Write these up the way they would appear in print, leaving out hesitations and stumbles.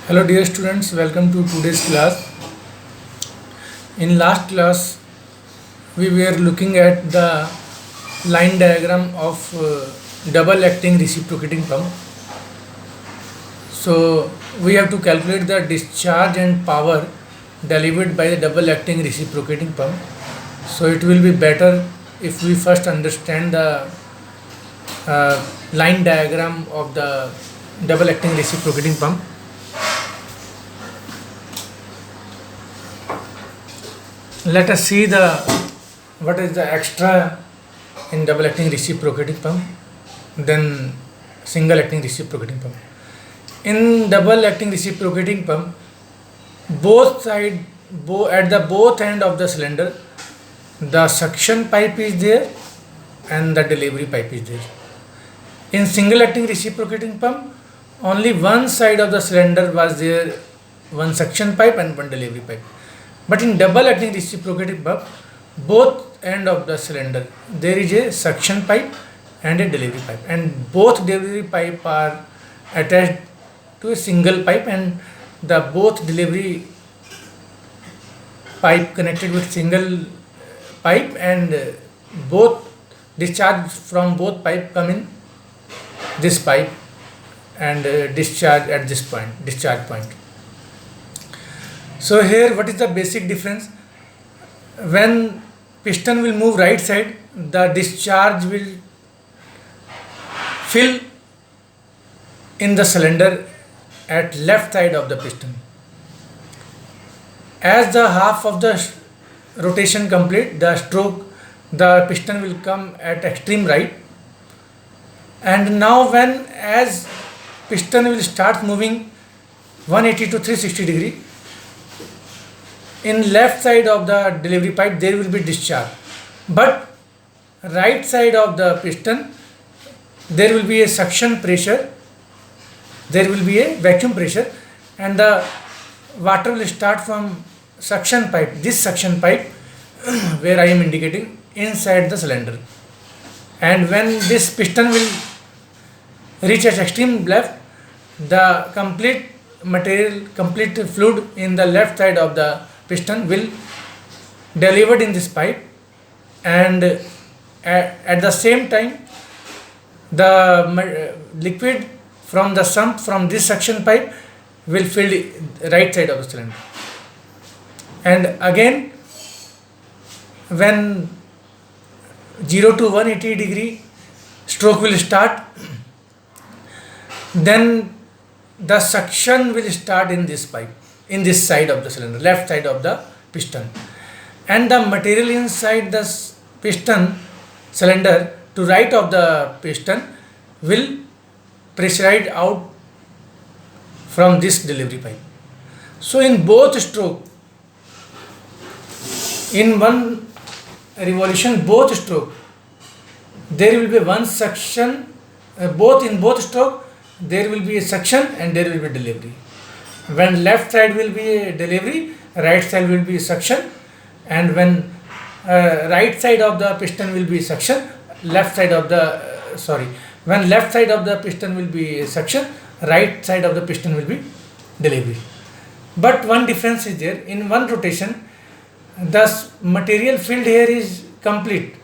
Hello dear students, welcome to today's class. In last class we were looking at the line diagram of double acting reciprocating pump. So we have to calculate the discharge and power delivered by the double acting reciprocating pump. So it will be better if we first understand the line diagram of the double acting reciprocating pump. Let us see what is the extra in double acting reciprocating pump than single acting reciprocating pump. In double acting reciprocating pump, at the both end of the cylinder, the suction pipe is there and the delivery pipe is there. In single acting reciprocating pump, only one side of the cylinder was there, one suction pipe and one delivery pipe. But in double acting reciprocating pump, both end of the cylinder there is a suction pipe and a delivery pipe, and both delivery pipe are attached to a single pipe, and the both delivery pipe connected with single pipe, and both discharge from both pipe come in this pipe and discharge at this point, discharge point. So here what is the basic difference? When piston will move right side, the discharge will fill in the cylinder at left side of the piston. As the half of the rotation complete, the piston will come at extreme right, and now when as piston will start moving 180 to 360 degree, in left side of the delivery pipe there will be discharge, but right side of the piston there will be a suction pressure, there will be a vacuum pressure, and the water will start from suction pipe, this suction pipe where I am indicating, inside the cylinder. And when this piston will reach at extreme left, the complete fluid in the left side of the piston will delivered in this pipe, and at the same time the liquid from the sump from this suction pipe will fill the right side of the cylinder. And again, when 0 to 180 degree stroke will start, then the suction will start in this pipe, in this side of the cylinder, left side of the piston, and the material inside the piston cylinder to right of the piston will pressurize out from this delivery pipe. So in both stroke, in one revolution, both stroke, there will be one suction, both stroke there will be a suction and there will be delivery. When left side will be a delivery, right side will be suction, and when right side of the piston will be suction, when left side of the piston will be suction, right side of the piston will be delivery. But one difference is there. In one rotation, the material filled here is complete,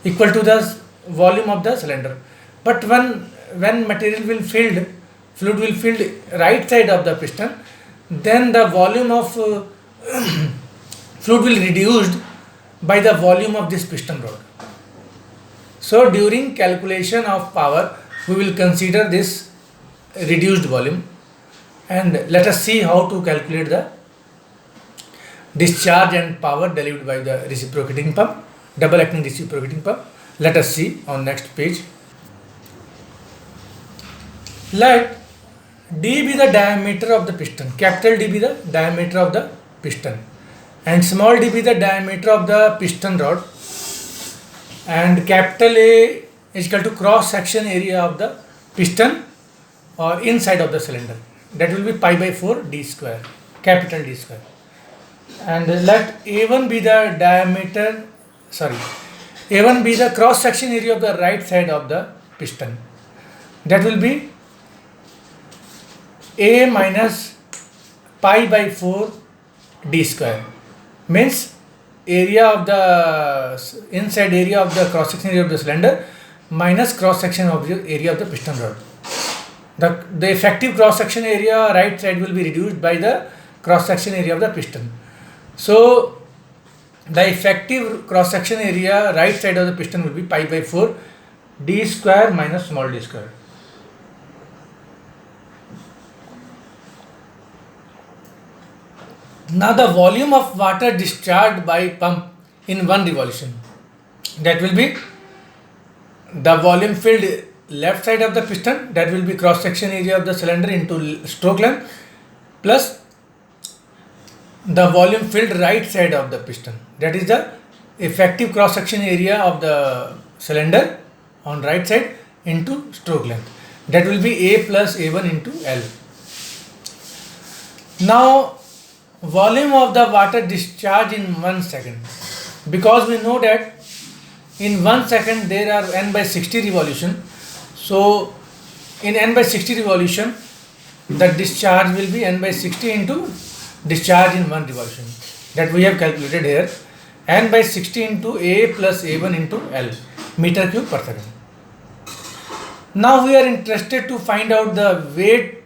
equal to the volume of the cylinder. But when material will filled, fluid will fill right side of the piston, then the volume of fluid will reduced by the volume of this piston rod. So during calculation of power, we will consider this reduced volume, and let us see how to calculate the discharge and power delivered by the reciprocating pump, double acting reciprocating pump. Let us see on next page. Let D be the diameter of the piston, capital D be the diameter of the piston, and small d be the diameter of the piston rod, and capital A is equal to cross section area of the piston or inside of the cylinder, that will be pi by 4 d square, capital D square. And let A1 be the A1 be the cross section area of the right side of the piston, that will be A minus pi by 4 d square, means area of the inside area of the cross section area of the cylinder minus cross section of the area of the piston rod. The effective cross section area right side will be reduced by the cross section area of the piston. So the effective cross section area right side of the piston will be pi by 4 d square minus small d square. Now the volume of water discharged by pump in one revolution, that will be the volume filled left side of the piston, that will be cross section area of the cylinder into stroke length, plus the volume filled right side of the piston, that is the effective cross section area of the cylinder on right side into stroke length, that will be A plus A1 into L. Now volume of the water discharge in 1 second, because we know that in 1 second there are n by 60 revolution. So in n by 60 revolution the discharge will be n by 60 into discharge in 1 revolution, that we have calculated here, n by 60 into A plus A1 into L meter cube per second. Now we are interested to find out the weight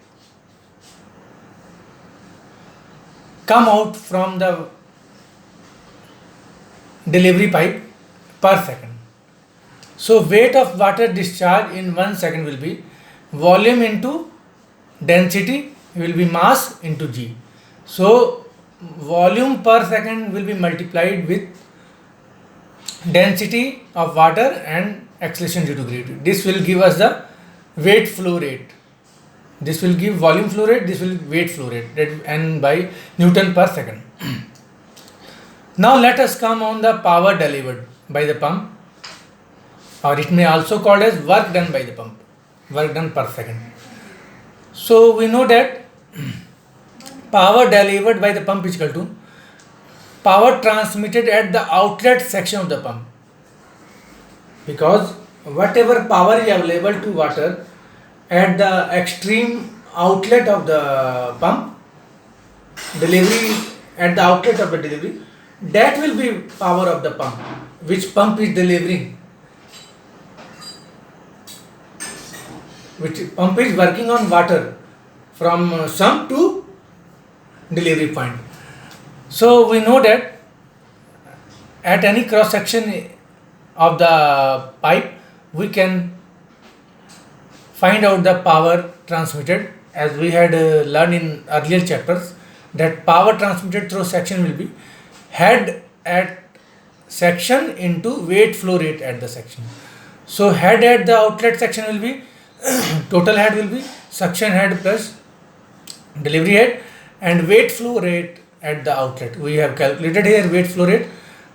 come out from the delivery pipe per second. So weight of water discharge in 1 second will be volume into density will be mass into G. So volume per second will be multiplied with density of water and acceleration due to gravity. This will give us the weight flow rate. This will give volume flow rate, this will weight flow rate, that n by Newton per second. Now let us come on the power delivered by the pump, or it may also called as work done by the pump, work done per second. So we know that power delivered by the pump is equal to power transmitted at the outlet section of the pump, because whatever power is available to water at the extreme outlet of the pump, delivery at the outlet of the delivery, that will be power of the pump, which pump is delivering, which pump is working on water from sump to delivery point. So we know that at any cross section of the pipe we can find out the power transmitted, as we had learned in earlier chapters, that power transmitted through section will be head at section into weight flow rate at the section. So head at the outlet section will be total head will be suction head plus delivery head, and weight flow rate at the outlet. We have calculated here weight flow rate,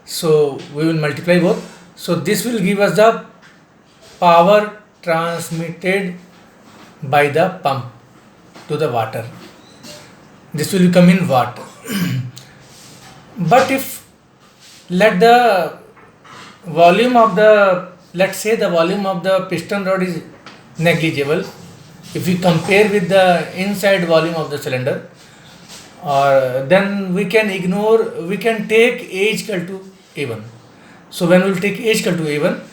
so we will multiply both. So this will give us the power transmitted by the pump to the water. This will come in watt. But if let the volume of the, let's say the volume of the piston rod is negligible, if we compare with the inside volume of the cylinder, or then we can ignore, we can take A is equal to A1. So when we will take A is equal to A1,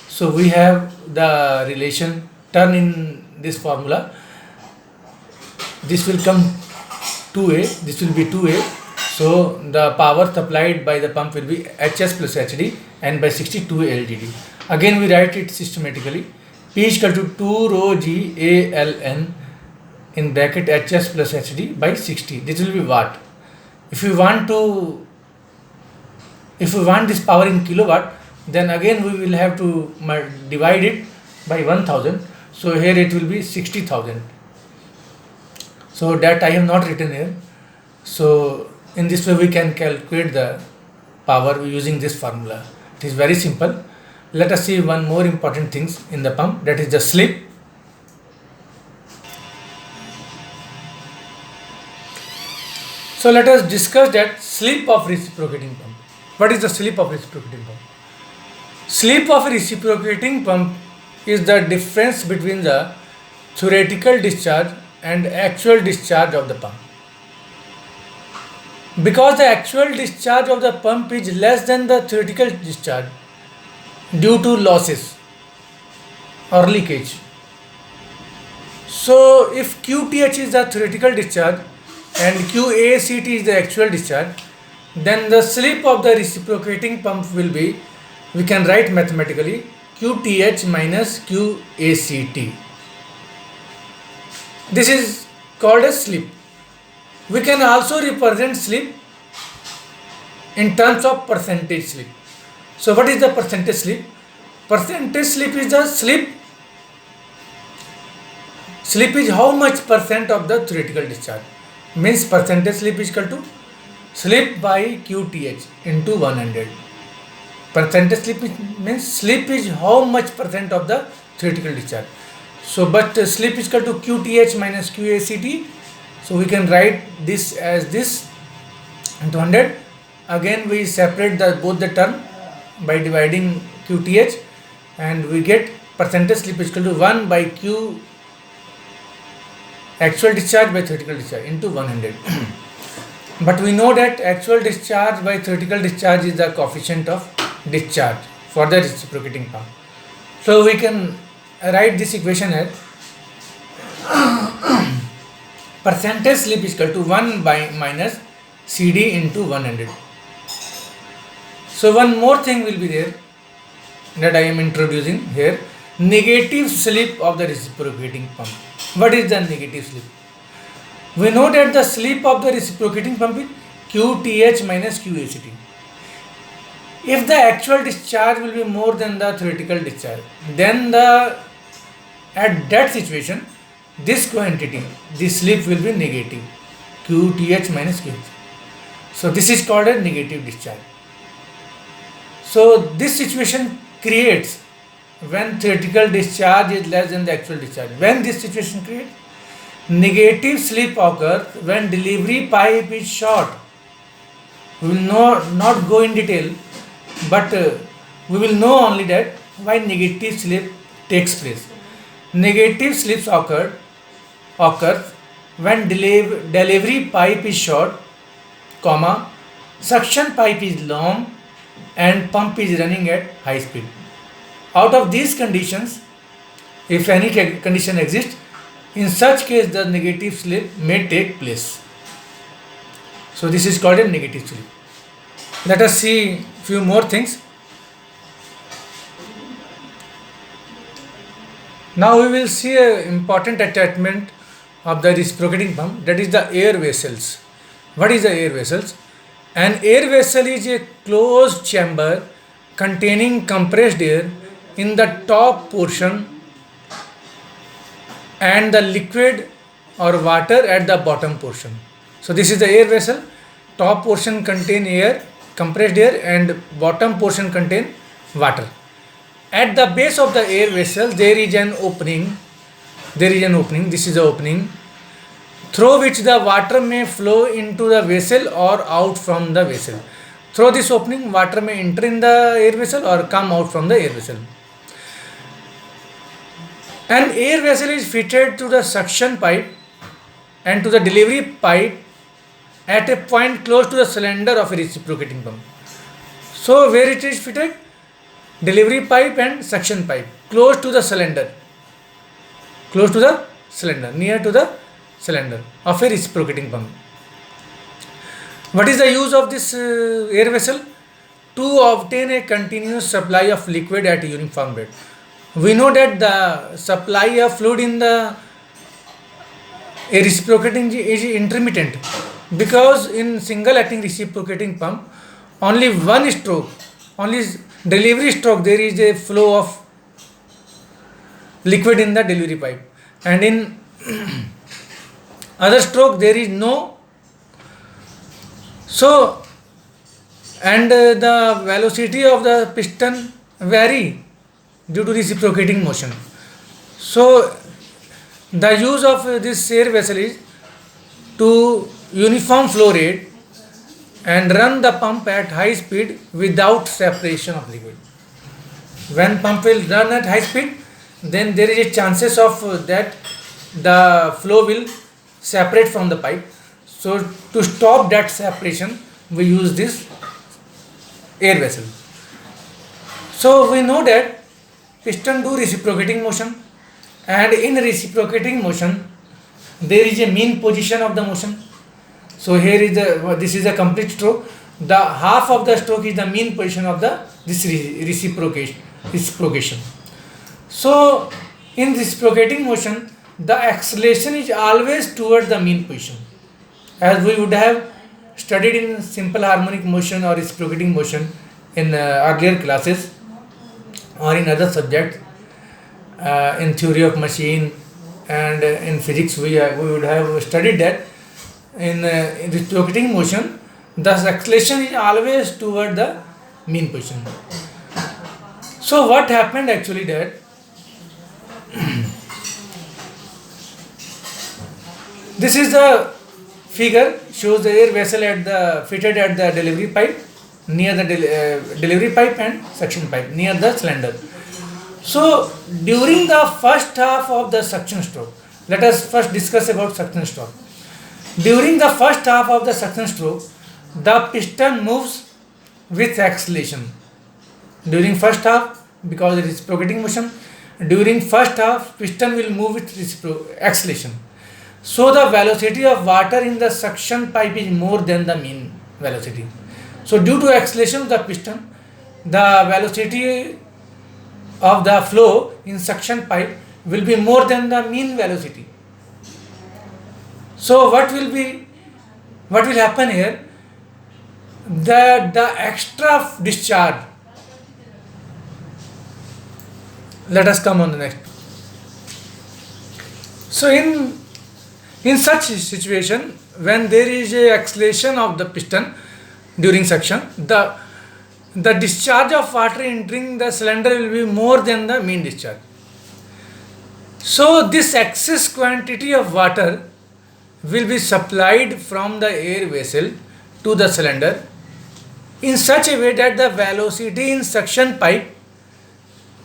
so we have the relation turn in this formula. This will come 2A, this will be 2A. So the power supplied by the pump will be HS plus HD and by 62 LTD. Again we write it systematically. P is equal to 2 rho G A L N in bracket HS plus HD by 60. This will be watt. If we want this power in kilowatt, then again we will have to divide it by 1000. So here it will be 60,000. So that I have not written here. So in this way we can calculate the power using this formula. It is very simple. Let us see one more important things in the pump, that is the slip. So let us discuss that slip of reciprocating pump. What is the slip of reciprocating pump? Slip of reciprocating pump is the difference between the theoretical discharge and actual discharge of the pump. Because the actual discharge of the pump is less than the theoretical discharge due to losses or leakage. So if QTH is the theoretical discharge and QACT is the actual discharge, then the slip of the reciprocating pump will be, we can write mathematically, QTH minus QACT. This is called a slip. We can also represent slip in terms of percentage slip. So what is the percentage slip? Percentage slip is the slip is how much percent of the theoretical discharge. Means percentage slip is equal to slip by QTH into 100. Percentage slip means slip is how much percent of the theoretical discharge. So but slip is equal to QTH minus QACT. So we can write this as this into 100. Again we separate both the term by dividing QTH, and we get percentage slip is equal to 1 by Q actual discharge by theoretical discharge into 100. But we know that actual discharge by theoretical discharge is the coefficient of discharge for the reciprocating pump. So we can write this equation as percentage slip is equal to 1 by minus CD into 100. So one more thing will be there that I am introducing here, negative slip of the reciprocating pump. What is the negative slip? We know that the slip of the reciprocating pump is QTH minus QACT. If the actual discharge will be more than the theoretical discharge, then at that situation, this quantity, this slip will be negative, QTH minus QACT. So this is called a negative discharge. So this situation creates when theoretical discharge is less than the actual discharge. When this situation creates, negative slip occurs when delivery pipe is short. We will not go in detail, but we will know only that why negative slip takes place. Negative slips occurs when delivery pipe is short, comma, suction pipe is long and pump is running at high speed. Out of these conditions, if any condition exists, in such case the negative slip may take place. So this is called a negative slip. Let us see few more things. Now we will see an important attachment of the reciprocating pump, that is the air vessels. What is the air vessels? An air vessel is a closed chamber containing compressed air in the top portion and the liquid or water at the bottom portion. So this is the air vessel. Top portion contain air, compressed air, and bottom portion contain water. At the base of the air vessel there is an opening. This is the opening through which the water may flow into the vessel or out from the vessel. Through this opening, water may enter in the air vessel or come out from the air vessel. An air vessel is fitted to the suction pipe and to the delivery pipe at a point close to the cylinder of a reciprocating pump. So where it is fitted? Delivery pipe and suction pipe close to the cylinder, near to the cylinder of a reciprocating pump. What is the use of this air vessel? To obtain a continuous supply of liquid at a uniform rate. We know that the supply of fluid in a reciprocating is intermittent, because in single acting reciprocating pump only one stroke, only delivery stroke, there is a flow of liquid in the delivery pipe, and in other stroke there is no. So and the velocity of the piston vary due to reciprocating motion. So the use of this air vessel is to uniform flow rate and run the pump at high speed without separation of liquid. When pump will run at high speed, then there is a chances of that the flow will separate from the pipe. So to stop that separation, we use this air vessel. So we know that piston do reciprocating motion, and in reciprocating motion there is a mean position of the motion. So here is the, this is a complete stroke. The half of the stroke is the mean position of the this reciprocation. So in reciprocating motion, the acceleration is always toward the mean position, as we would have studied in simple harmonic motion or reciprocating motion in earlier classes or in other subjects, in theory of machine and in physics. We would have studied that in reciprocating motion, the acceleration is always toward the mean position. So what happened actually that this is the figure shows the air vessel at the fitted at the delivery pipe, near the delivery pipe and suction pipe near the cylinder. So during the first half of the suction stroke, let us first discuss about suction stroke. During the first half of the suction stroke, the piston moves with acceleration. During first half, because it is reciprocating motion, during first half piston will move with acceleration. So the velocity of water in the suction pipe is more than the mean velocity. So due to acceleration of the piston, the velocity of the flow in suction pipe will be more than the mean velocity. So what will happen here? The extra discharge. Let us come on the next. So in such situation, when there is a acceleration of the piston during suction, the discharge of water entering the cylinder will be more than the mean discharge. So this excess quantity of water will be supplied from the air vessel to the cylinder in such a way that the velocity in suction pipe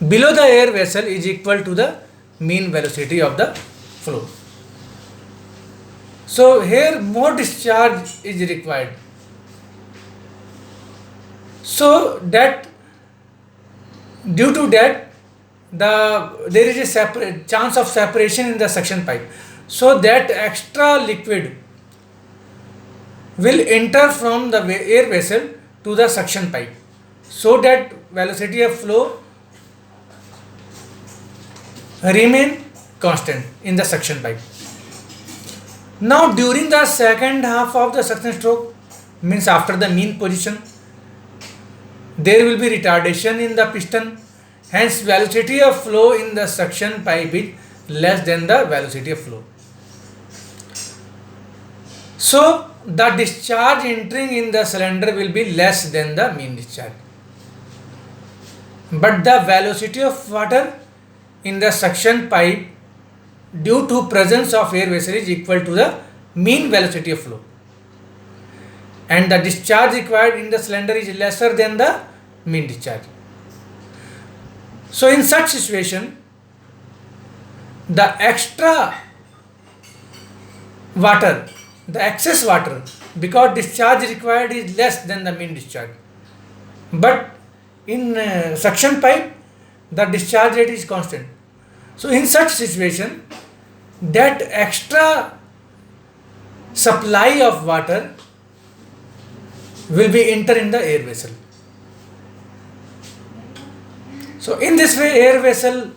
below the air vessel is equal to the mean velocity of the flow. So here more discharge is required. So that due to that there is a chance of separation in the suction pipe. So that extra liquid will enter from the air vessel to the suction pipe, so that velocity of flow remain constant in the suction pipe. Now during the second half of the suction stroke, means after the mean position, there will be retardation in the piston, hence velocity of flow in the suction pipe is less than the velocity of flow. So the discharge entering in the cylinder will be less than the mean discharge, but the velocity of water in the suction pipe due to presence of air vessel is equal to the mean velocity of flow, and the discharge required in the cylinder is lesser than the mean discharge. So in such situation, the extra water, the excess water, because discharge required is less than the mean discharge, but in suction pipe the discharge rate is constant. So in such situation, that extra supply of water will be enter in the air vessel. So in this way air vessel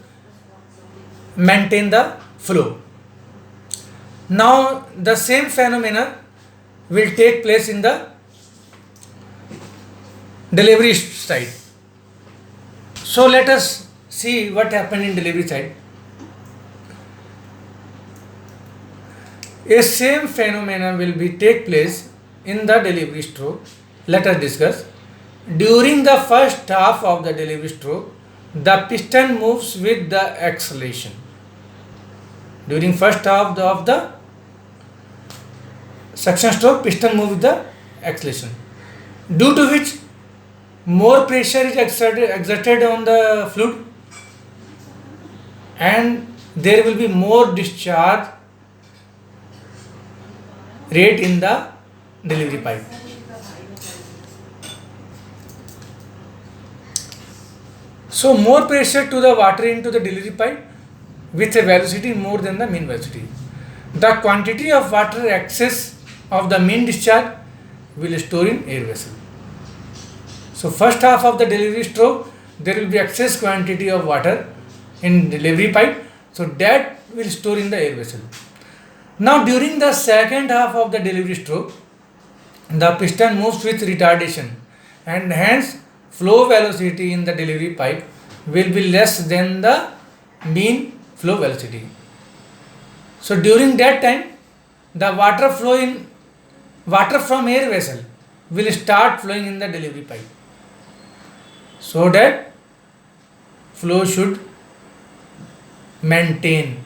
maintain the flow. Now the same phenomena will take place in the delivery side. So let us see what happened in delivery side. A same phenomena will be take place in the delivery stroke. Let us discuss. During the first half of the delivery stroke, the piston moves with the acceleration. During first half of the suction stroke, piston moves with the acceleration, due to which more pressure is exerted on the fluid, and there will be more discharge rate in the delivery pipe. So more pressure to the water into the delivery pipe with a velocity more than the mean velocity. The quantity of water excess of the mean discharge will store in air vessel. So first half of the delivery stroke, there will be excess quantity of water in delivery pipe, so that will store in the air vessel. Now during the second half of the delivery stroke, the piston moves with retardation, and hence flow velocity in the delivery pipe will be less than the mean flow velocity. So during that time, the water from air vessel will start flowing in the delivery pipe, so that flow should maintain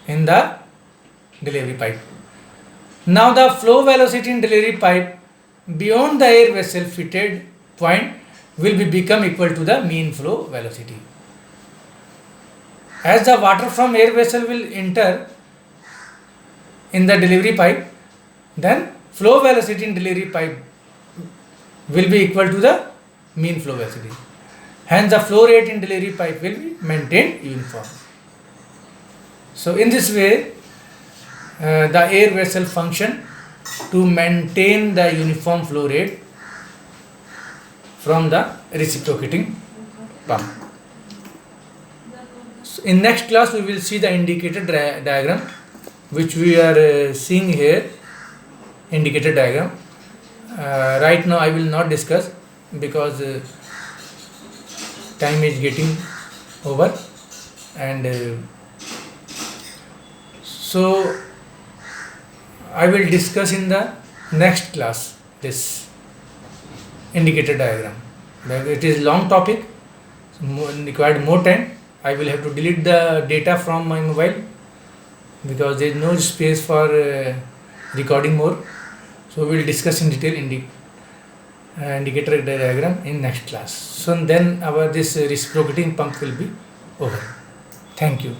in the delivery pipe. Now the flow velocity in delivery pipe beyond the air vessel fitted point will become equal to the mean flow velocity. As the water from air vessel will enter in the delivery pipe, then flow velocity in delivery pipe will be equal to the mean flow velocity. Hence the flow rate in delivery pipe will be maintained uniform. So in this way, the air vessel function to maintain the uniform flow rate from the reciprocating pump. So in next class we will see the indicator diagram, which we are seeing here, indicator diagram. Right now I will not discuss because time is getting over, and so I will discuss in the next class this indicator diagram. It is long topic, required more time. I will have to delete the data from my mobile because there is no space for recording more. So we will discuss in detail indicator diagram in next class. So then our this reciprocating pump will be over. Thank you.